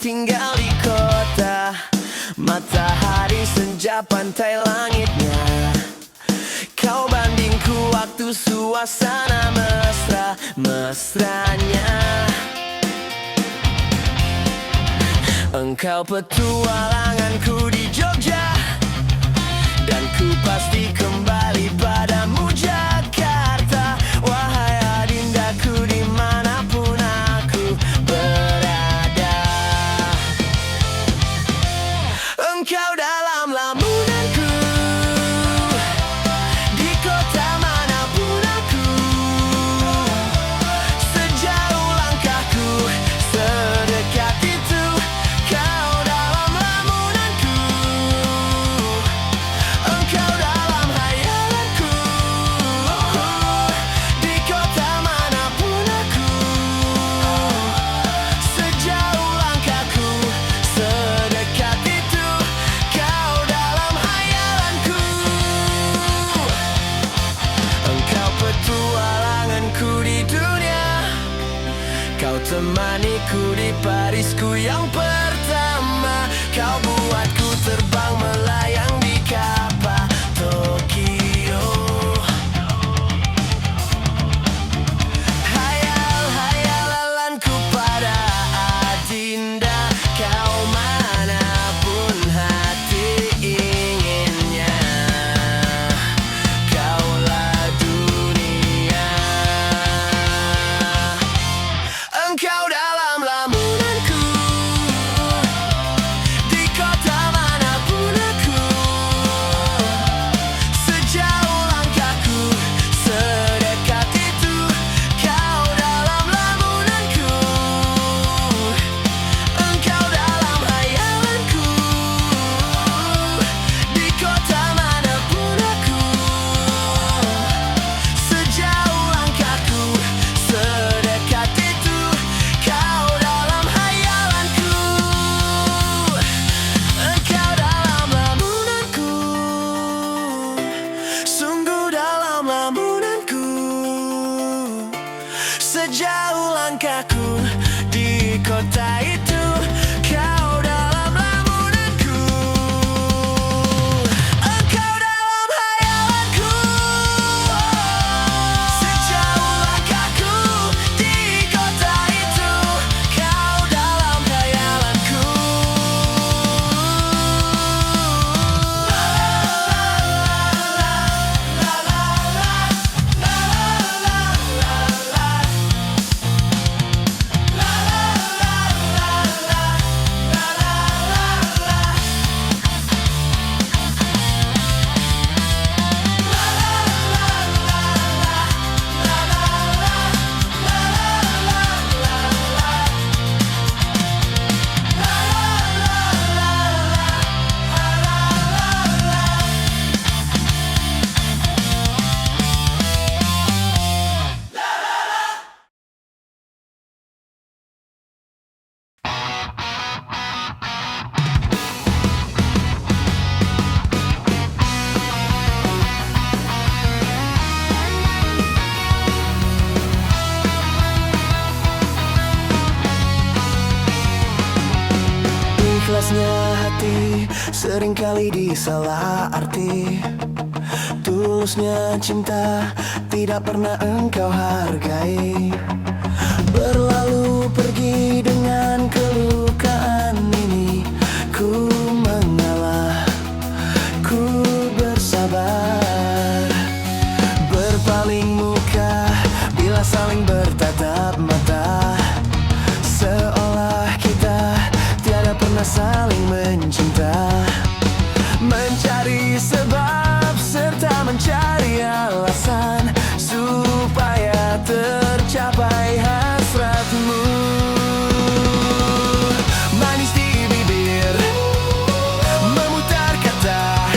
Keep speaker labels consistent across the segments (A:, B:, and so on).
A: tinggal di kota. Matahari senja pantai langitnya. Kau bandingku waktu suasana mesra-mesranya. Engkau petualanganku di Jogja, dan ku pasti kembali padamu Jakarta. Wahai adindaku dimanapun aku berada. Engkau dalam lamunanku, di kota manapun aku. Sejauh langkahku, sedekat itu. Kau dalam lamunanku, engkau dalam hayalanku. Di kota manapun aku. Sejauh langkahku, sedekat itu. Kau dalam hayalanku. Engkau petualanganku di dunia. Kau temaniku di Parisku yang pertama. Kau buatku terbang melayang di kapal Tokyo. Hayal-hayalanku pada adinda. Kau manapun hati inginnya. Kaulah dunia. Engkau dalam lamunanku, di kota manapun aku. Sejauh langkahku, sedekat itu. Kau dalam lamunanku, engkau dalam hayalanku. Di kota manapun aku. Sejauh langkahku, sedekat itu. Kau dalam hayalanku. Engkau dalam lamunanku. Sungguh dalam lamunanku. Sejauh langkahku di kota itu. Kau dalam lamunanku. Engkau dalam hayalanku. Sejauh langkahku di kota itu. Kau dalam hayalanku. Ikhlasnya hati seringkali disalah arti. Tulusnya cinta tidak pernah engkau hargai. Berlalu pergi dengan kelukaan ini. Ku mengalah, ku bersabar. Berpaling muka bila saling bertatap mata. Seolah kita tiada pernah saling mencinta. Mencari sebab serta mencari alasan supaya tercapai hasratmu. Manis di bibir, memutar kata,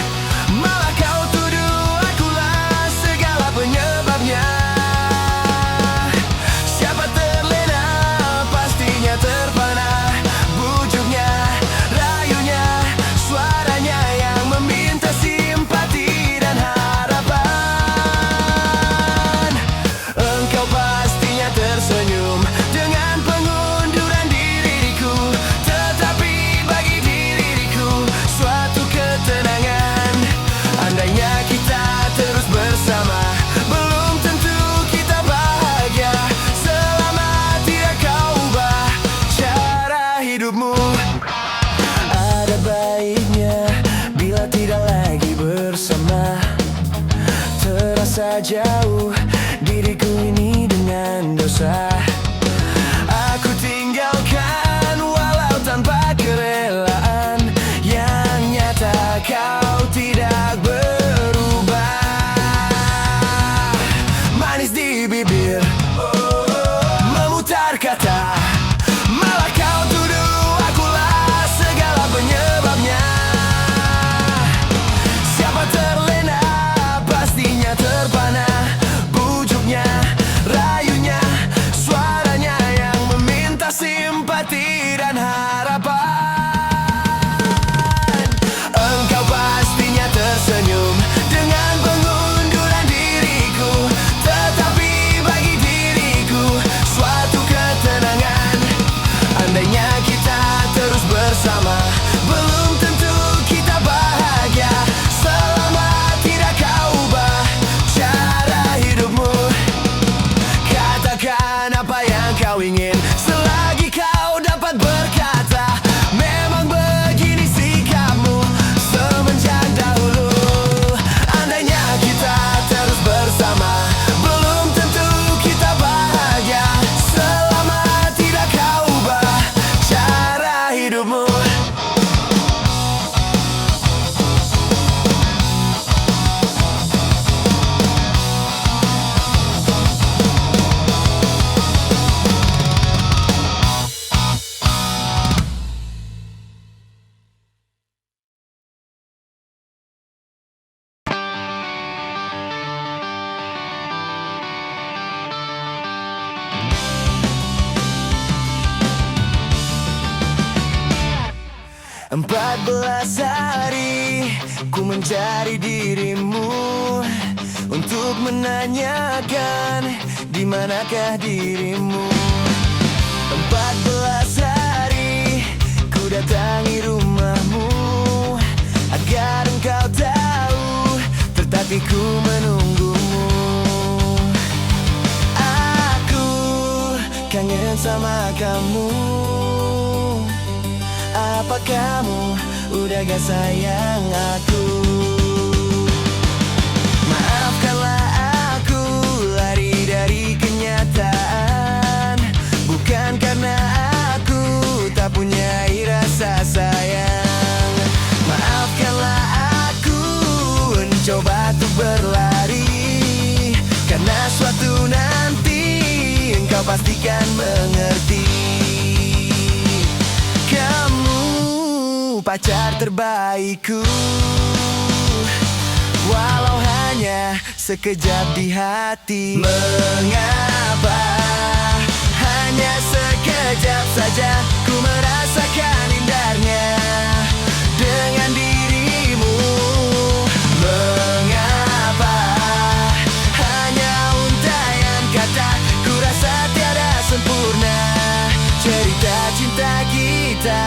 A: malah kau tuduh akulah segala penyebabnya. Siapa terlena pastinya terpana. Bujuknya, rayunya, suaranya yang meminta simpati dan harapan. Engkau merasa jauh diriku ini dengan dosa. Aku tinggalkan walau tanpa kerelaan, yang nyata kau tidak berubah. Manis di bibir, memutar kata, malah kau tuduh akulah segala penyebabnya. Siapa terlena pastinya terpana, bujuknya, rayunya, suaranya yang meminta simpati dan harapan. Engkau pastinya tersenyum dengan pengunduran diriku, tetapi bagi diriku suatu ketenangan. Andainya kita terus bersama, belum tentu kita bahagia selama tidak kau ubah cara hidupmu. Katakan apa yang kau ingin selagi kau dapat berkata, memang begini sikapmu semenjak dahulu. Andainya kita terus bersama, belum tentu kita bahagia selama tidak kau ubah cara hidupmu. Empat belas hari ku mencari dirimu, untuk menanyakan di manakah dirimu. 14 hari ku datangi rumahmu, agar engkau tahu tetapi ku menunggumu. Aku kangen sama kamu. Apa kamu udah gak sayang aku? Maafkanlah aku lari dari kenyataan, bukan karena aku tak punya rasa sayang. Maafkanlah aku mencoba untuk berlari, karena suatu nanti engkau pastikan mengerti. Kamu pacar terbaikku, walau hanya sekejap di hati. Mengapa hanya sekejap saja ku merasakan indahnya dengan dirimu? Mengapa hanya untaian kata, ku rasa tiada sempurna cerita cinta kita.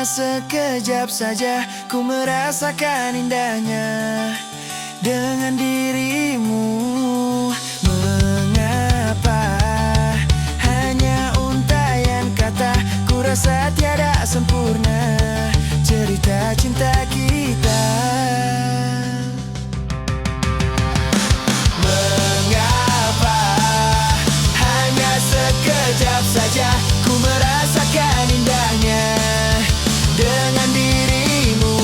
A: Sekejap saja ku merasakan indahnya dengan dirimu. Mengapa hanya untaian kata, ku rasa tiada sempurna cerita cinta kita. Mengapa hanya sekejap saja ku merasakan indahnya dengan dirimu?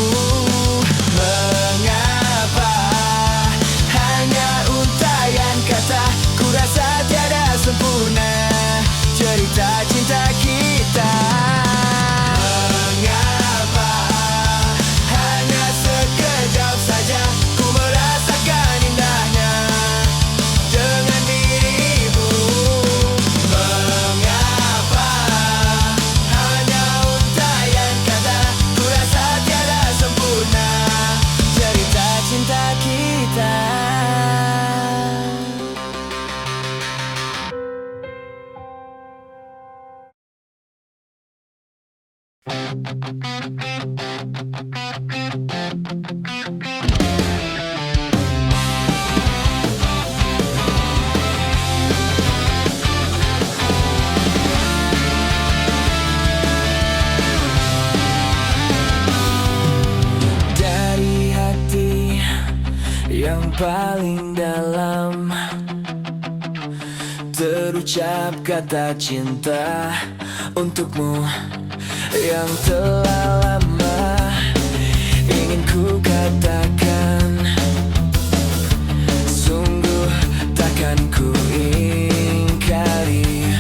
A: Mengapa hanya untaian kata, ku rasa tiada sempurna cerita cinta kita. Mengapa hanya sekejap saja ku merasakan indahnya dengan dirimu? Mengapa hanya untaian kata, ku rasa tiada sempurna cerita cinta kita. Dari hati yang paling dalam terucap kata cinta untukmu yang telah lama ingin ku katakan. Sungguh takkan ku ingkari,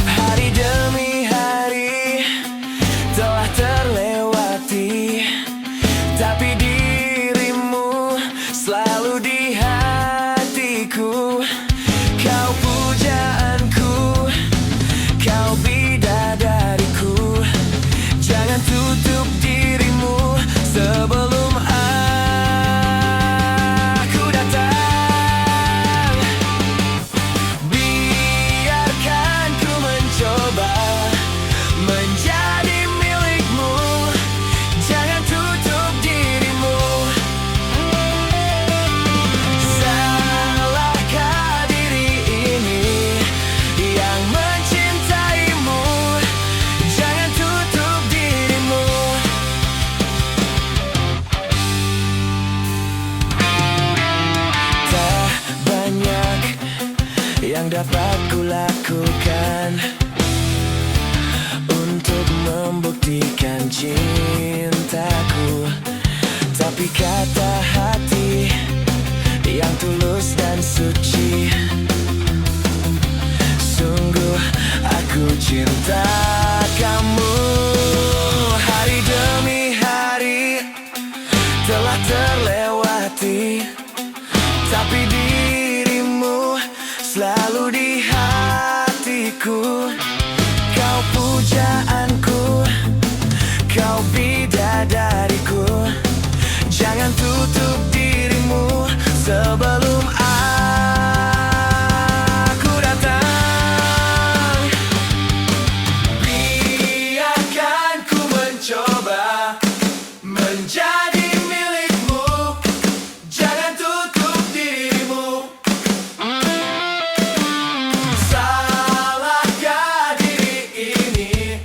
A: hari demi hari telah terlewati, tapi dirimu selalu di hatiku. Kau pujaanku, kau bidadariku. Jangan tutup dirimu sebelum aku datang. Biarkan ku mencoba menjadi milikmu. Jangan tutup dirimu. Salahkah diri ini yang mencintaimu? Jangan tutup dirimu. Tak banyak yang dapat kulakukan untuk membuktikan cintaku, tapi kata hati yang tulus dan suci, sungguh aku cinta kamu. Hari demi hari telah terlewati, tapi dirimu selalu di hatiku. Kau pujaanku, kau bidadariku. Jangan tutup dirimu sebelum aku datang. Biarkan ku mencoba menjadi milikmu. Jangan tutup dirimu. Salahkah diri ini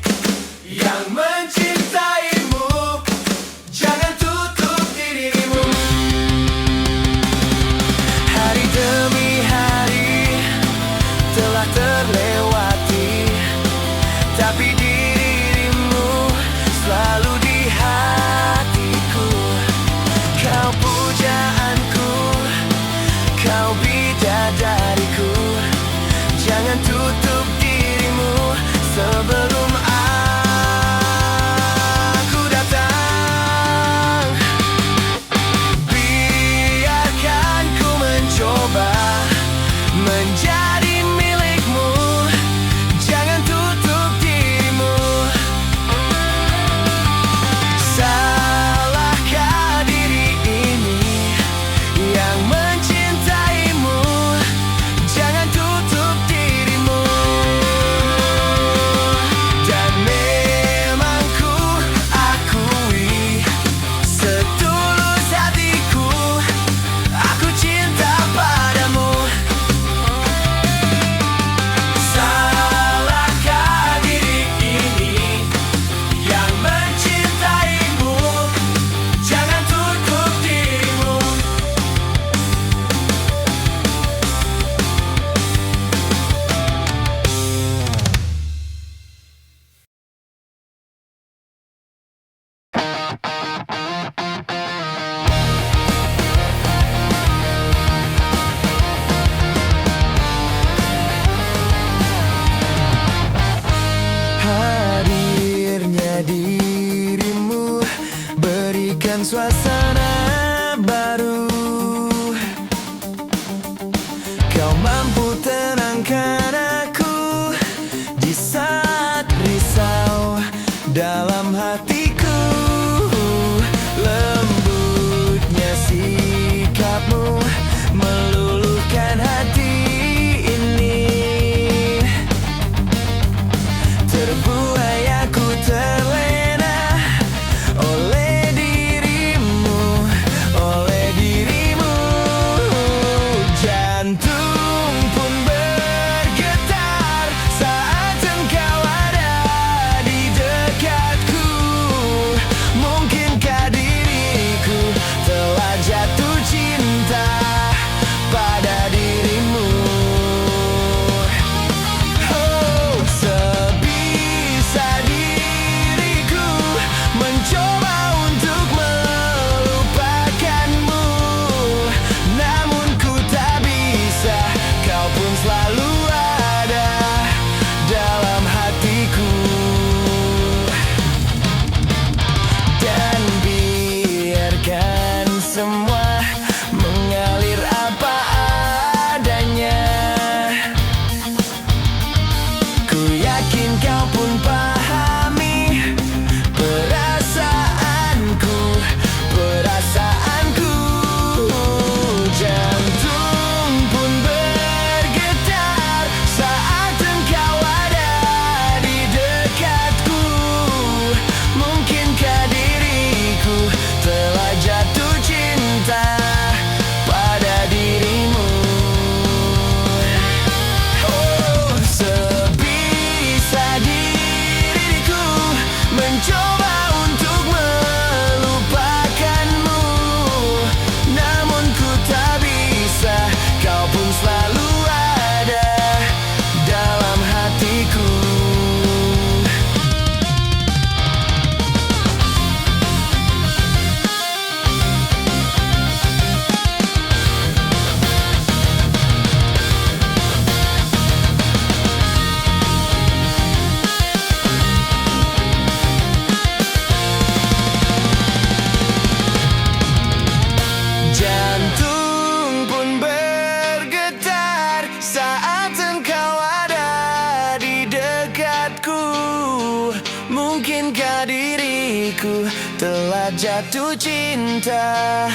A: saat jatuh cinta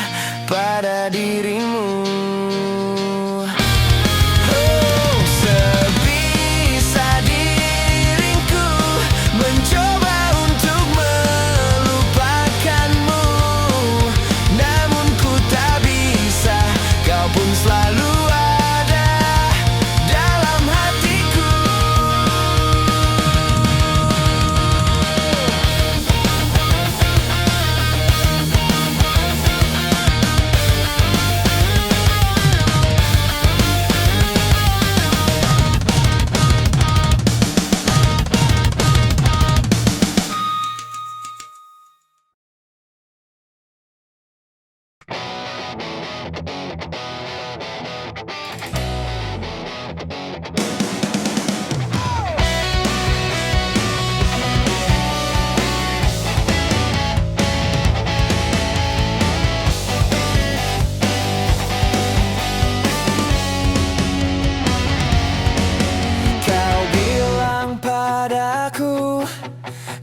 A: pada dirimu. Oh, sebisa diriku mencoba untuk melupakanmu, namun ku tak bisa, kau pun selalu ada dalam hatiku.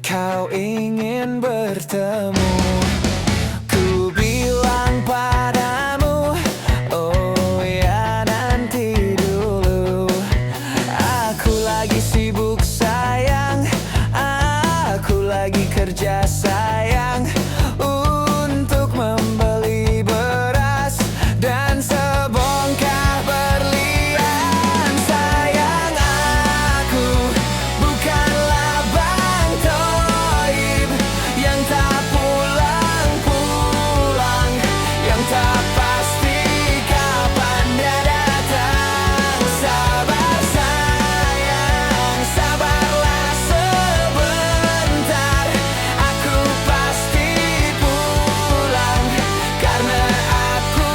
A: Kau ingin bertemu, ku bilang padamu, oh ya nanti dulu. Aku lagi sibuk sayang, aku lagi kerja sayang, untuk membeli beras dan sebongkah berlian. Sayang, aku bukanlah Bang Toib yang tak pulang-pulang, yang tak pasti kapan dia datang. Sabar sayang, sabarlah sebentar, aku pasti pulang, karena aku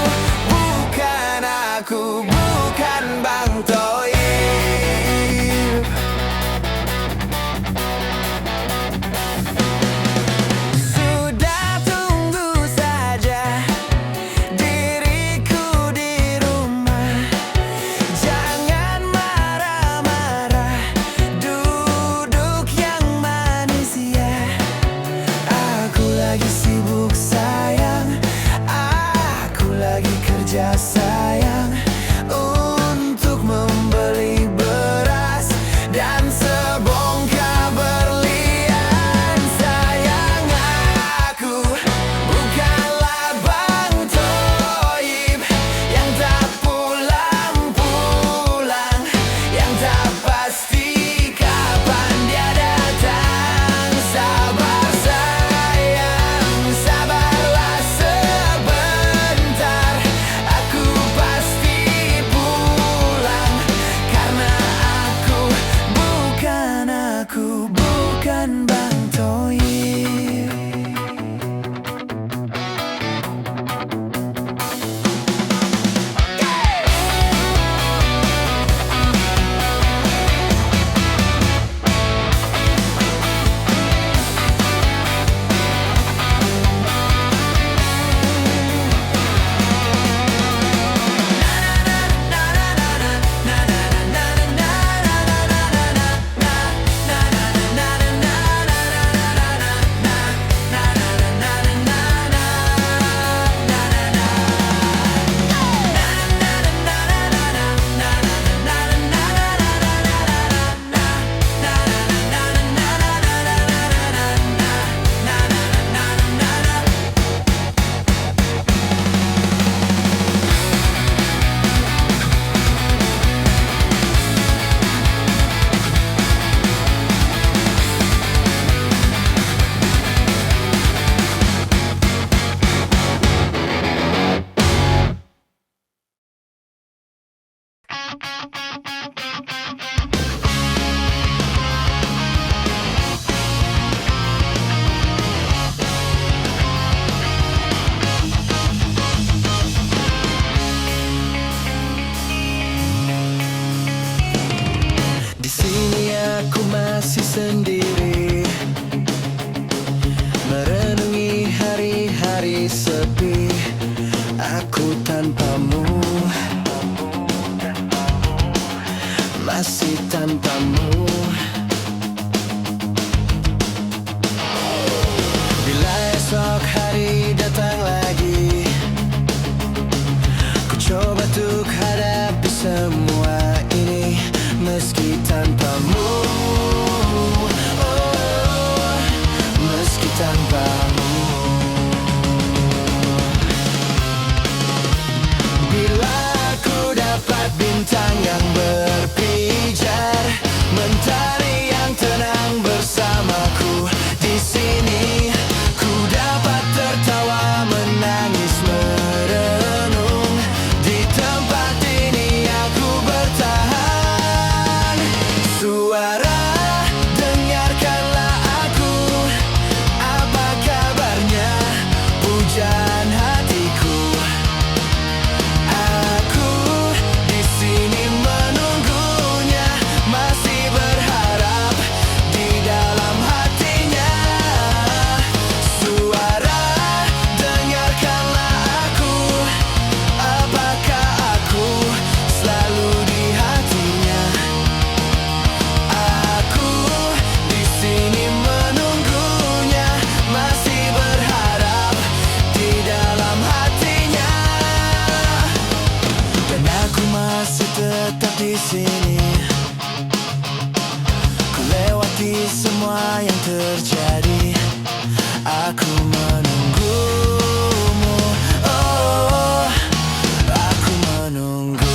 A: bukan Bang Toib. Sudah tunggu saja diriku di rumah, jangan marah-marah, duduk yang manis ya. Aku lagi sibuk sayang, aku lagi kerja sayang, untuk membeli beras dan sebongkah berlian. Sayang, aku bukanlah Bang Toib yang tak pulang-pulang, yang tak pasti kapan dia datang. Sabar sayang, sabarlah sebentar, aku pasti pulang, karena aku bukan Bang Toib. Di sini aku masih sendiri, merenungi hari-hari sepi. Aku tanpamu, masih tanpamu. Bila esok hari sini. Ku lewati semua yang terjadi. Aku menunggumu. Oh, aku menunggu.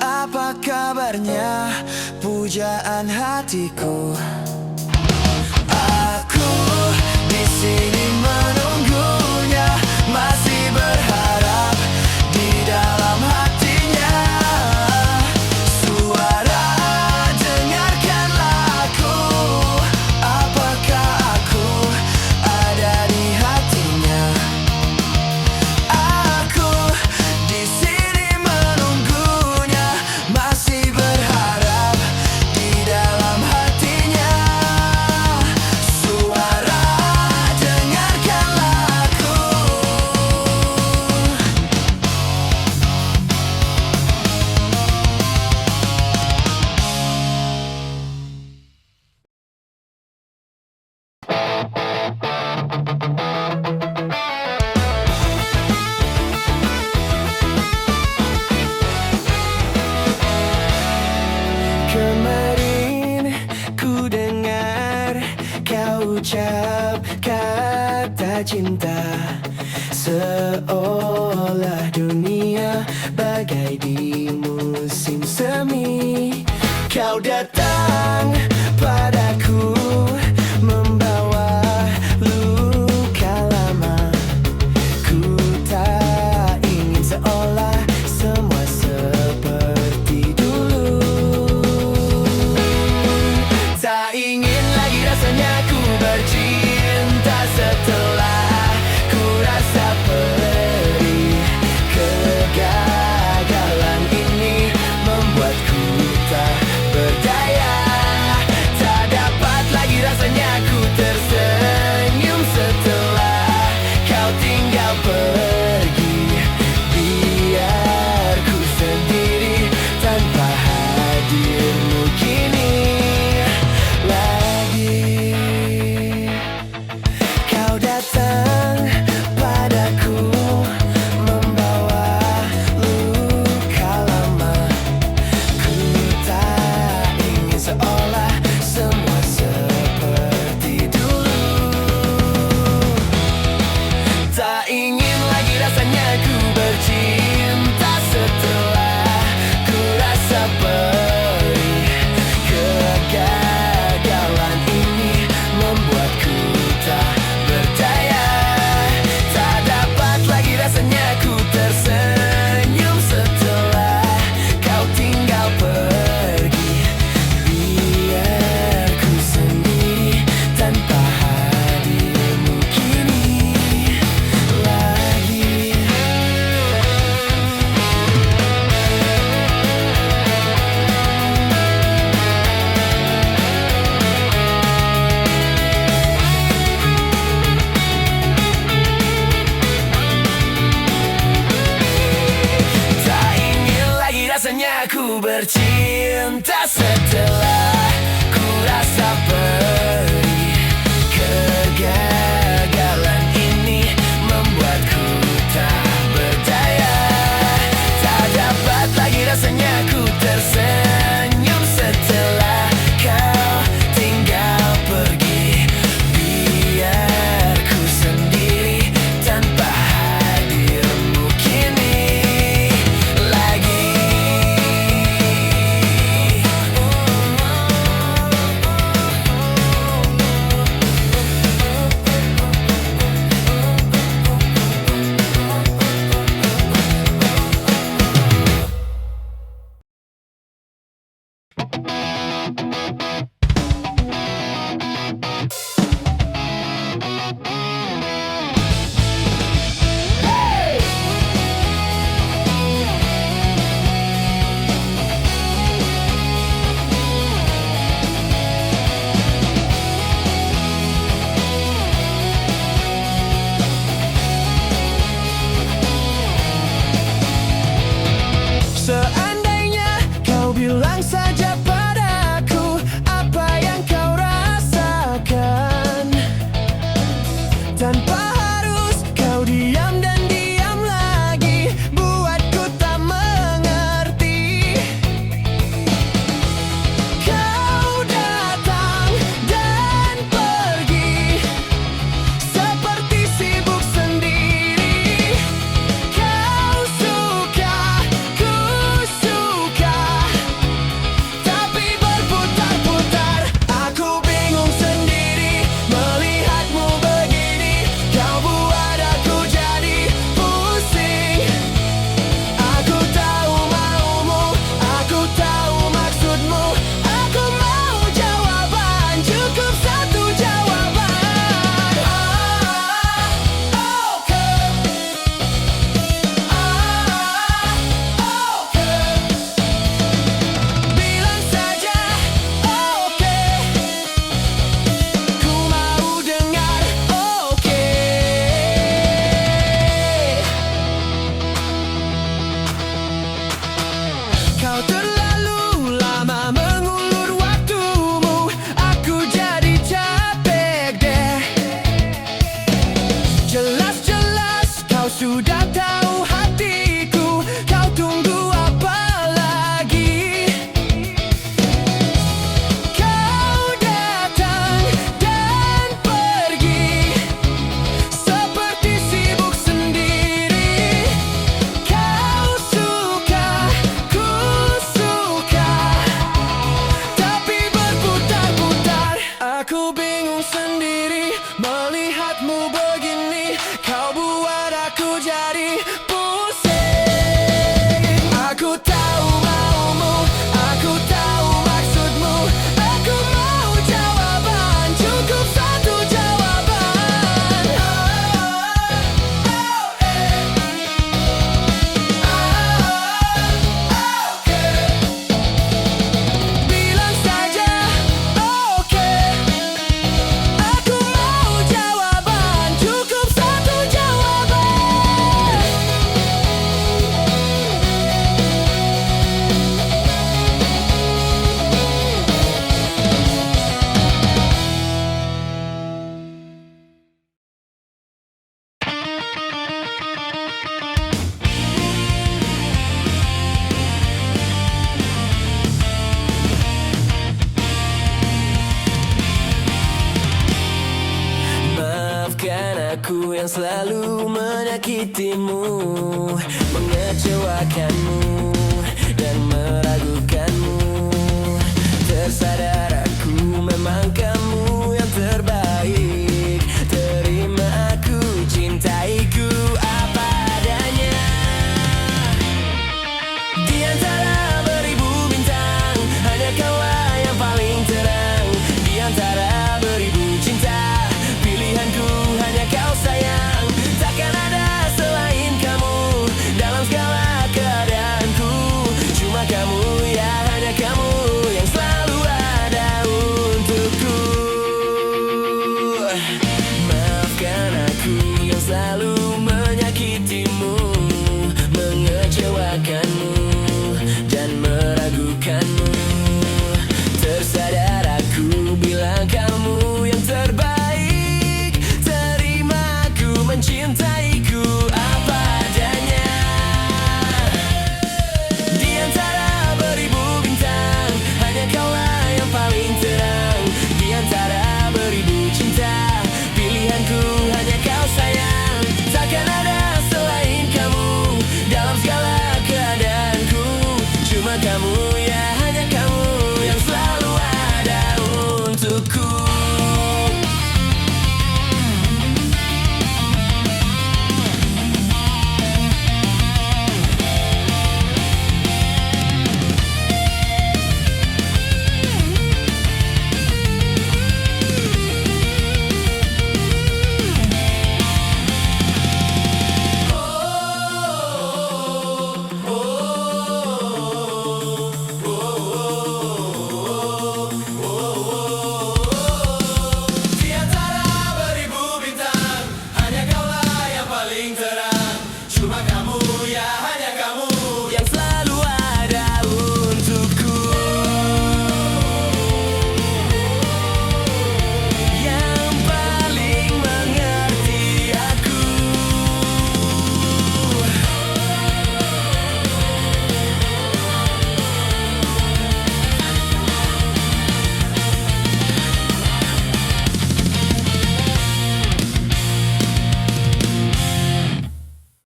A: Apa kabarnya pujaan hatiku? Aku di sini menunggunya, masih berharap di dalam hatinya. Suara, dengarkanlah aku. Apakah aku ada di hatinya? Aku di sini menunggunya, masih berharap di dalam hatinya. Suara, dengarkanlah aku. Kemarin ku dengar kau ucap kata cinta, seolah dunia bagai di musim semi. Kau datang padaku membawa luka lama. Ku tak ingin seolah semua seperti dulu. Tak ingin lagi rasanya ku bercinta setelah ku rasa perih. Kegagalan ini membuatku tak berdaya. Tak dapat lagi rasanya ku tersenyum setelah kau tinggal pergi. Biar ku sendiri tanpa hadirmu kini lagi. Kau datang padaku membawa luka lama. Ku tak ingin seolah semua seperti dulu. Tak ingin lagi rasanya ku bercinta setelah ku rasa perih. Kegagalan ini membuatku tak berdaya. Tak dapat lagi rasanya ku tersenyum setelah kau tinggal pergi. Biar ku sendiri tanpa hadirmu kini lagi. Tak ingin lagi rasanya ku bercinta setelah ku rasa perih. Kegagalan ini membuatku tak berdaya. Tak dapat lagi rasanya ku tersenyum setelah kau tinggal pergi. Biar ku sendiri tanpa hadirmu kini lagi. Bilang saja padaku apa yang kau rasakan, tanpa harus kau diam dan diam lagi, buatku tak mengerti. Kau datang dan pergi seperti sibuk sendiri. Kau suka, ku suka, tapi berputar-putar. Aku bingung sendiri melihatmu begini. Kau buat aku jadi pusing. Aku tahu maumu, aku tahu maksudmu. Aku mau jawaban, cukup satu jawaban. Oke. Bilang saja oke. Ku mau dengar oke. Kau terlalu lama mengulur waktumu. Aku jadi capek deh. Jelas-jelas kau sudah tahu hatiku. Kau tunggu apa lagi? Kau datang dan pergi seperti sibuk sendiri. Kau suka, ku suka, tapi berputar-putar. Aku bingung sendiri melihatmu begini. Kau buat aku jadi pusing. Aku tahu maumu, aku tahu maksudmu. Aku mau jawaban, cukup satu jawaban. Bilang saja oke. Aku mau jawaban, cukup satu jawaban. Maafkan aku yang selalu menyakitimu, mengecewakanmu.